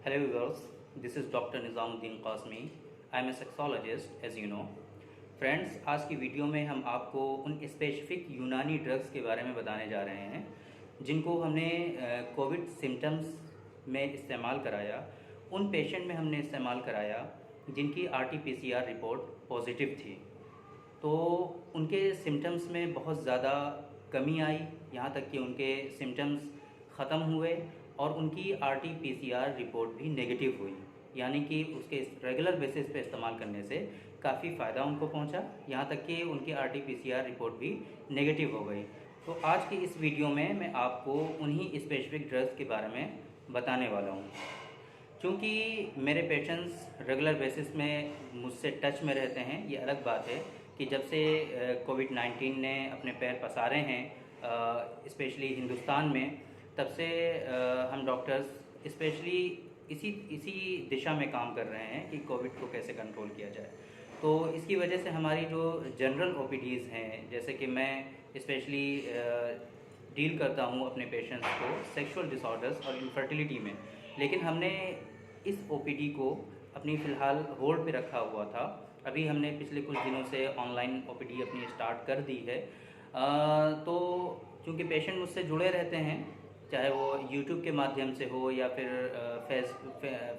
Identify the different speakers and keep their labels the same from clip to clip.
Speaker 1: Hello viewers, this is Dr. Nizamuddin Qasmi. I am a sexologist as you know. Friends, आज की video में हम आपको उन स्पेसिफिक यूनानी ड्रग्स के बारे में बताने जा रहे हैं जिनको हमने कोविड सिम्टम्स में इस्तेमाल कराया। उन पेशेंट में हमने इस्तेमाल कराया जिनकी RT-PCR रिपोर्ट पॉजिटिव थी, तो उनके सिम्टम्स में बहुत ज़्यादा कमी आई, यहाँ तक कि उनके सिम्टम्स ख़त्म हुए और उनकी RT-PCR रिपोर्ट भी नेगेटिव हुई। यानी कि उसके रेगुलर बेसिस पे इस्तेमाल करने से काफ़ी फ़ायदा उनको पहुंचा, यहाँ तक कि उनकी RT-PCR रिपोर्ट भी नेगेटिव हो गई। तो आज की इस वीडियो में मैं आपको उन्हीं स्पेसिफिक ड्रग्स के बारे में बताने वाला हूँ। क्योंकि मेरे पेशेंट्स रेगुलर बेसिस में मुझसे टच में रहते हैं, ये अलग बात है कि जब से कोविड-19 ने अपने पैर पसारे हैं स्पेशली हिंदुस्तान में, तब से हम डॉक्टर्स स्पेशली इसी दिशा में काम कर रहे हैं कि कोविड को कैसे कंट्रोल किया जाए। तो इसकी वजह से हमारी जो जनरल OPDs हैं, जैसे कि मैं स्पेशली डील करता हूँ अपने पेशेंट्स को सेक्सुअल डिसऑर्डर्स और इनफर्टिलिटी में, लेकिन हमने इस OPD को अपनी फ़िलहाल होल्ड पे रखा हुआ था। अभी हमने पिछले कुछ दिनों से ऑनलाइन OPD अपनी स्टार्ट कर दी है। तो क्योंकि पेशेंट मुझसे जुड़े रहते हैं, चाहे वो YouTube के माध्यम से हो या फिर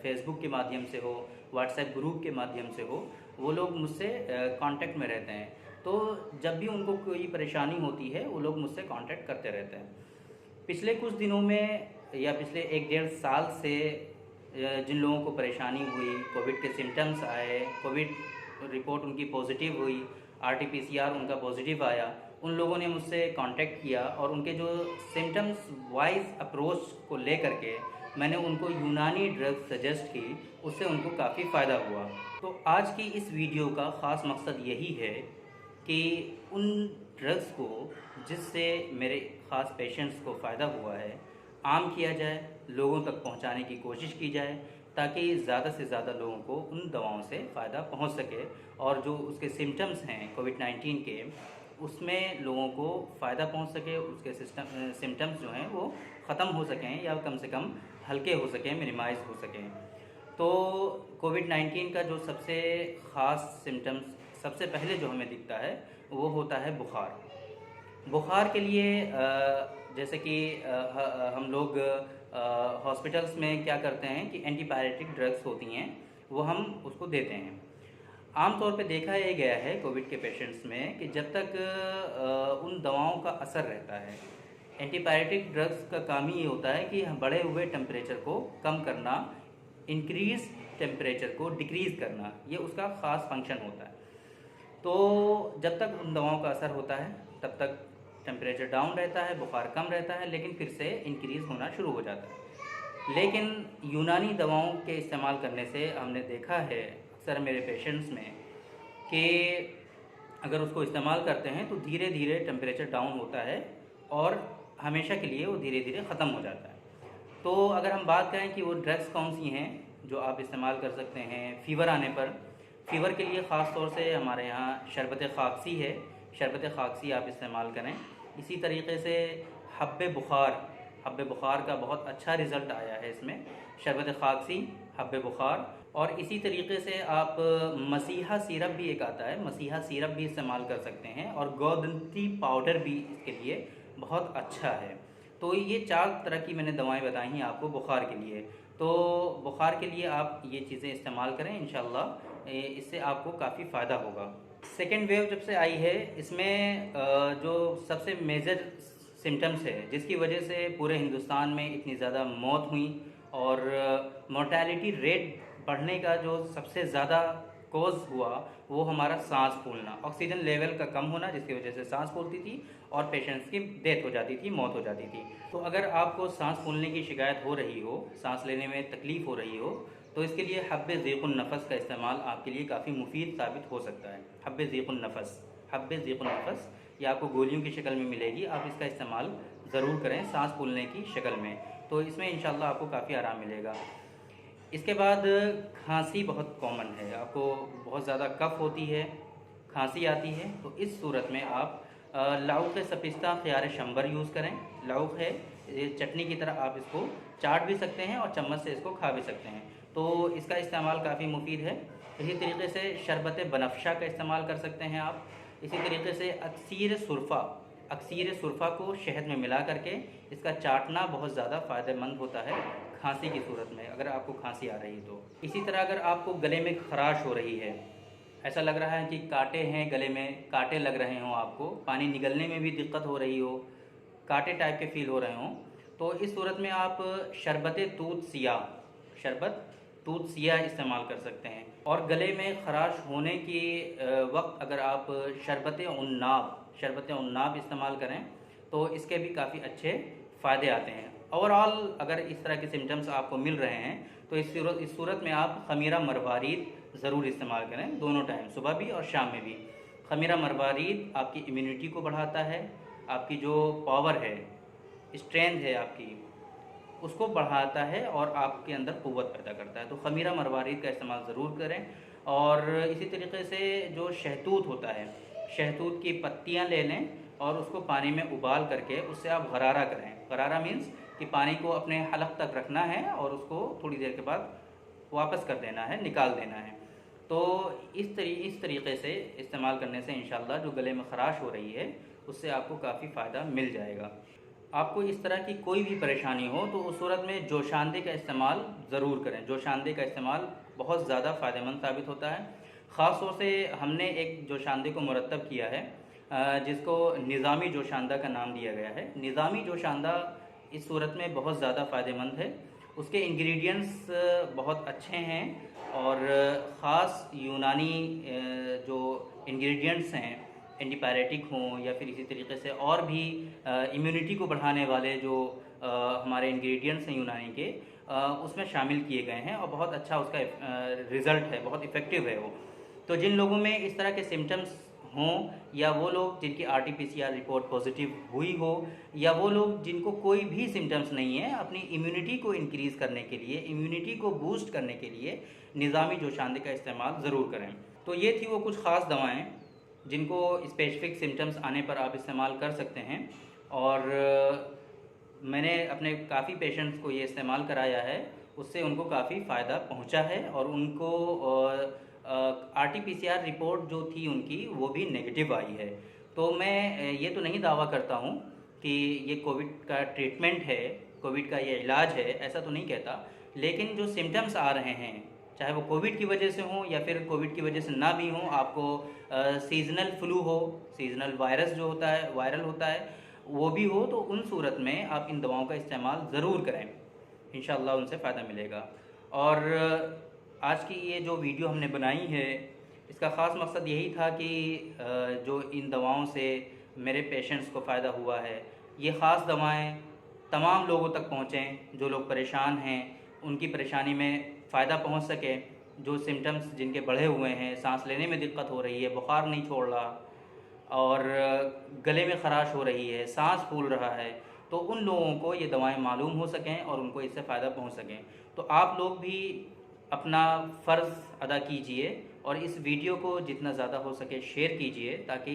Speaker 1: फेसबुक के माध्यम से हो, व्हाट्सएप ग्रुप के माध्यम से हो, वो लोग मुझसे कांटेक्ट में रहते हैं। तो जब भी उनको कोई परेशानी होती है वो लोग मुझसे कांटेक्ट करते रहते हैं। पिछले कुछ दिनों में या पिछले 1-1.5 साल से जिन लोगों को परेशानी हुई, कोविड के सिम्टम्स आए, कोविड रिपोर्ट उनकी पॉजिटिव हुई, RT-PCR उनका पॉजिटिव आया, उन लोगों ने मुझसे कांटेक्ट किया और उनके जो सिम्टम्स वाइज अप्रोच को लेकर के मैंने उनको यूनानी ड्रग्स सजेस्ट की, उससे उनको काफ़ी फ़ायदा हुआ। तो आज की इस वीडियो का ख़ास मकसद यही है कि उन ड्रग्स को जिससे मेरे ख़ास पेशेंट्स को फ़ायदा हुआ है आम किया जाए, लोगों तक पहुंचाने की कोशिश की जाए, ताकि ज़्यादा से ज़्यादा लोगों को उन दवाओं से फ़ायदा पहुंच सके और जो उसके सिम्टम्स हैं कोविड-19 के, उसमें लोगों को फ़ायदा पहुंच सके, उसके सिम्टम्स जो हैं वो ख़त्म हो सकें या कम से कम हल्के हो सकें, मिनिमाइज़ हो सकें। तो कोविड-19 का जो सबसे ख़ास सिम्टम्स सबसे पहले जो हमें दिखता है वो होता है बुखार। बुखार के लिए जैसे कि हम लोग हॉस्पिटल्स में क्या करते हैं कि एंटीबायोटिक ड्रग्स होती हैं, वो हम उसको देते हैं। आमतौर पे देखा ये गया है कोविड के पेशेंट्स में कि जब तक उन दवाओं का असर रहता है, एंटीबायोटिक ड्रग्स का काम ही ये होता है कि बढ़े हुए टेम्परेचर को कम करना, इंक्रीज़ टेम्परेचर को डिक्रीज़ करना, ये उसका ख़ास फंक्शन होता है। तो जब तक उन दवाओं का असर होता है तब तक टेम्परेचर डाउन रहता है, बुखार कम रहता है, लेकिन फिर से इंक्रीज़ होना शुरू हो जाता है। लेकिन यूनानी दवाओं के इस्तेमाल करने से हमने देखा है अक्सर मेरे पेशेंट्स में कि अगर उसको इस्तेमाल करते हैं तो धीरे धीरे टेम्परेचर डाउन होता है और हमेशा के लिए वो धीरे धीरे ख़त्म हो जाता है। तो अगर हम बात करें कि वो ड्रग्स कौन सी हैं जो आप इस्तेमाल कर सकते हैं फ़ीवर आने पर, फ़ीवर के लिए ख़ास तौर से हमारे यहाँ शरबत खाकसी है, शरबत खाकसी आप इस्तेमाल करें। इसी तरीके से हब्बे बुखार का बहुत अच्छा रिज़ल्ट आया है इसमें, शरबत खाकसी, हब्बे बुखार। और इसी तरीके से आप मसीहा सिरप भी एक आता है, मसीहा सिरप भी इस्तेमाल कर सकते हैं और गोदंती पाउडर भी इसके लिए बहुत अच्छा है। तो ये 4 तरह की मैंने दवाएं बताई हैं आपको बुखार के लिए। तो बुखार के लिए आप ये चीज़ें इस्तेमाल करें, इंशाल्लाह इससे आपको काफ़ी फ़ायदा होगा। सेकेंड वेव जब से आई है, इसमें जो सबसे मेजर सिम्टम्स है जिसकी वजह से पूरे हिंदुस्तान में इतनी ज़्यादा मौत हुई और मोर्टेलिटी रेट बढ़ने का जो सबसे ज़्यादा कॉज हुआ वो हमारा सांस फूलना, ऑक्सीजन लेवल का कम होना, जिसकी वजह से सांस फूलती थी और पेशेंट्स की डेथ हो जाती थी, मौत हो जाती थी। तो अगर आपको सांस फूलने की शिकायत हो रही हो, सांस लेने में तकलीफ़ हो रही हो, तो इसके लिए हब्बे ज़ीक़ुन नफ़स का इस्तेमाल आपके लिए काफ़ी मुफीद साबित हो सकता है। हब्बे ज़ीक़ुन नफ़स ये आपको गोलियों की शक्ल में मिलेगी, आप इसका इस्तेमाल ज़रूर करें सांस फूलने की शक्ल में, तो इसमें इंशाल्लाह आपको काफ़ी आराम मिलेगा। इसके बाद खांसी बहुत कॉमन है, आपको बहुत ज़्यादा कफ़ होती है, खांसी आती है, तो इस सूरत में आप लाउक सपिस्ता ख़ियार शंबर यूज़ करें। लाउक है, ये चटनी की तरह आप इसको चाट भी सकते हैं और चम्मच से इसको खा भी सकते हैं। तो इसका इस्तेमाल काफ़ी मुफीद है। इसी तरीके से शरबत बनफ़शा का इस्तेमाल कर सकते हैं आप। इसी तरीके से अक्सीर सुरफ़ा को शहद में मिला करके इसका चाटना बहुत ज़्यादा फ़ायदेमंद होता है खांसी की सूरत में, अगर आपको खांसी आ रही है तो। इसी तरह अगर आपको गले में खराश हो रही है, ऐसा लग रहा है कि कांटे हैं गले में, कांटे लग रहे हों, आपको पानी निगलने में भी दिक्कत हो रही हो, कांटे टाइप के फील हो रहे हों, तो इस सूरत में आप शरबत तूत सिया इस्तेमाल कर सकते हैं। और गले में ख़राश होने की वक्त अगर आप शरबत उन्नाब इस्तेमाल करें तो इसके भी काफ़ी अच्छे फ़ायदे आते हैं। ओवरऑल अगर इस तरह के सिम्टम्स आपको मिल रहे हैं तो इस सूरत में आप खमीरा मरवारीद ज़रूर इस्तेमाल करें, दोनों टाइम, सुबह भी और शाम में भी। खमीरा मरवारीद आपकी इम्यूनिटी को बढ़ाता है, आपकी जो पावर है, स्ट्रेंथ है आपकी, उसको बढ़ाता है और आपके अंदर क़ुव्वत पैदा करता है। तो खमीरा मरवारीद का इस्तेमाल ज़रूर करें। और इसी तरीके से जो शहतूत होता है, शहतूत की पत्तियां ले लें और उसको पानी में उबाल करके उससे आप गरारा करें। गरारा मीन्स कि पानी को अपने हलक तक रखना है और उसको थोड़ी देर के बाद वापस कर देना है, निकाल देना है। तो इस तरीके से इस्तेमाल करने से इंशाल्लाह जो गले में ख़राश हो रही है उससे आपको काफ़ी फ़ायदा मिल जाएगा। आपको इस तरह की कोई भी परेशानी हो तो उस सूरत में जोशांदे का इस्तेमाल ज़रूर करें। जोशांदे का इस्तेमाल बहुत ज़्यादा फ़ायदेमंद साबित होता है। ख़ास तौर से हमने एक जोशांदे को मुरतब किया है जिसको निज़ामी जोशांदा का नाम दिया गया है। निज़ामी जोशांदा इस सूरत में बहुत ज़्यादा फ़ायदेमंद है। उसके इंग्रेडिएंट्स बहुत अच्छे हैं और ख़ास यूनानी जो इंग्रेडिएंट्स हैं, एंटीपायरेटिक हों या फिर इसी तरीके से और भी इम्यूनिटी को बढ़ाने वाले जो हमारे इंग्रेडिएंट्स हैं यूनानी के, उसमें शामिल किए गए हैं और बहुत अच्छा उसका रिज़ल्ट है, बहुत इफ़ेक्टिव है वो। तो जिन लोगों में इस तरह के सिम्टम्स हों या वो लोग जिनकी RT-PCR रिपोर्ट पॉजिटिव हुई हो या वो लोग जिनको कोई भी सिम्टम्स नहीं है, अपनी इम्यूनिटी को इंक्रीज़ करने के लिए, इम्यूनिटी को बूस्ट करने के लिए निज़ामी जोशांदे का इस्तेमाल ज़रूर करें। तो ये थी वो कुछ ख़ास दवाएँ जिनको स्पेसिफिक सिम्टम्स आने पर आप इस्तेमाल कर सकते हैं। और मैंने अपने काफ़ी पेशेंट्स को ये इस्तेमाल कराया है, उससे उनको काफ़ी फ़ायदा पहुंचा है और उनको RT-PCR रिपोर्ट जो थी उनकी वो भी नेगेटिव आई है। तो मैं ये तो नहीं दावा करता हूँ कि ये कोविड का ट्रीटमेंट है, कोविड का ये इलाज है, ऐसा तो नहीं कहता, लेकिन जो सिम्टम्स आ रहे हैं, चाहे वो कोविड की वजह से हों या फिर कोविड की वजह से ना भी हों, आपको सीज़नल फ्लू हो, सीज़नल वायरस जो होता है, वायरल होता है, वो भी हो, तो उन सूरत में आप इन दवाओं का इस्तेमाल ज़रूर करें, इंशाअल्लाह उनसे फ़ायदा मिलेगा। और आज की ये जो वीडियो हमने बनाई है इसका ख़ास मकसद यही था कि जो इन दवाओं से मेरे पेशेंट्स को फ़ायदा हुआ है, ये ख़ास दवाएं तमाम लोगों तक पहुँचें, जो लोग परेशान हैं उनकी परेशानी में फ़ायदा पहुँच सके। जो सिम्टम्स जिनके बढ़े हुए हैं, सांस लेने में दिक्कत हो रही है, बुखार नहीं छोड़ रहा और गले में ख़राश हो रही है, सांस फूल रहा है, तो उन लोगों को ये दवाएं मालूम हो सकें और उनको इससे फ़ायदा पहुँच सकें। तो आप लोग भी अपना फ़र्ज़ अदा कीजिए और इस वीडियो को जितना ज़्यादा हो सके शेयर कीजिए ताकि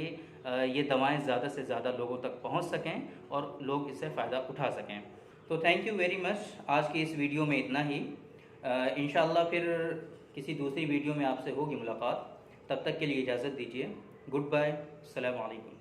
Speaker 1: ये दवाएं ज़्यादा से ज़्यादा लोगों तक पहुंच सकें और लोग इससे फ़ायदा उठा सकें। तो थैंक यू वेरी मच। आज की इस वीडियो में इतना ही। इंशाअल्लाह फिर किसी दूसरी वीडियो में आपसे होगी मुलाकात। तब तक के लिए इजाज़त दीजिए। गुड बाय, अस्सलाम वालेकुम।